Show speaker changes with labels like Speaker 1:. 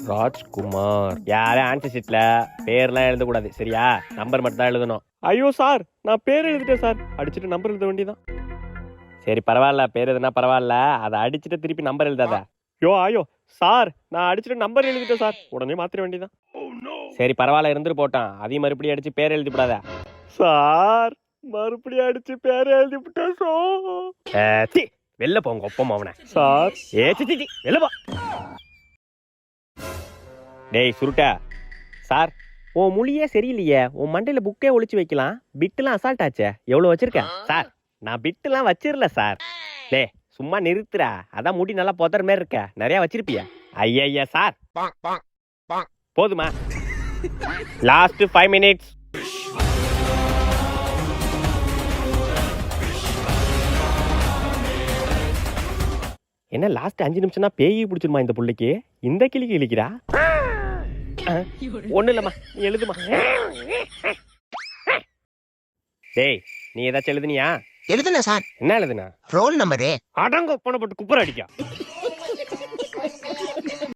Speaker 1: ராஜ்குமார். யாரும் ஆன்சர் ஷீட்ல பேர்லாம் எழுதக்கூடாது சரியா? நம்பர் மட்டும் தான் எழுதணும். ஐயோ சார், நான் பேர் எழுதிட்டேன் சார். அடிச்சுட்டு நம்பர் எழுத வேண்டியதான். சரி பரவாயில்ல, பேர் எதுனா பரவாயில்ல, அதை அடிச்சுட்டு திருப்பி நம்பர் எழுதாத. ஐயோ சார், நான் அடிச்சுட்டு நம்பர் எழுதிட்டேன் சார். உடனே மாத்திர வேண்டியதான். சரி பரவாயில்ல, இருந்துட்டு போட்டான். அதையும் மறுபடியும் அடிச்சு பேர் எழுதி விடாத சார். மறுபடியும் அடிச்சு பேர் எழுதி விட்டேன் சார். வெளில போங்க ஒப்பம் அவனை சார். சிச்சி வெளில போ. டேய் சுருட்ட சார், உன் மொழியே சரியில்லையே. உன் மண்டையில புக்கே ஒளிச்சு வைக்கலாம், பிட்டுலாம் அசால்ட் ஆச்சே. எவ்வளவு வச்சிருக்க சார்? நான் பிட்டுலாம் வச்சிரல சார். டே சும்மா நிறுத்துறா, அதான் முடி நல்லா பொதற மாதிரி இருக்க. நிறைய வச்சிருப்பியா? ஐயா சார் போதுமா? Last 5 minutes. என்ன லாஸ்ட் 5 நிமிஷம்னா பேய் பிடிச்சிருமா இந்த புள்ளைக்கு? இந்த கிளிக்கு இழிக்கிறா. ஒண்ணு இல்லம்மா, நீ எழுதுமா. டேய் நீ ஏதாச்சும் எழுதுனியா?
Speaker 2: எழுதுன சார்.
Speaker 1: என்ன எழுதுனா?
Speaker 2: Roll number.
Speaker 1: அடங்க போன போட்டு குப்புற அடிக்கா.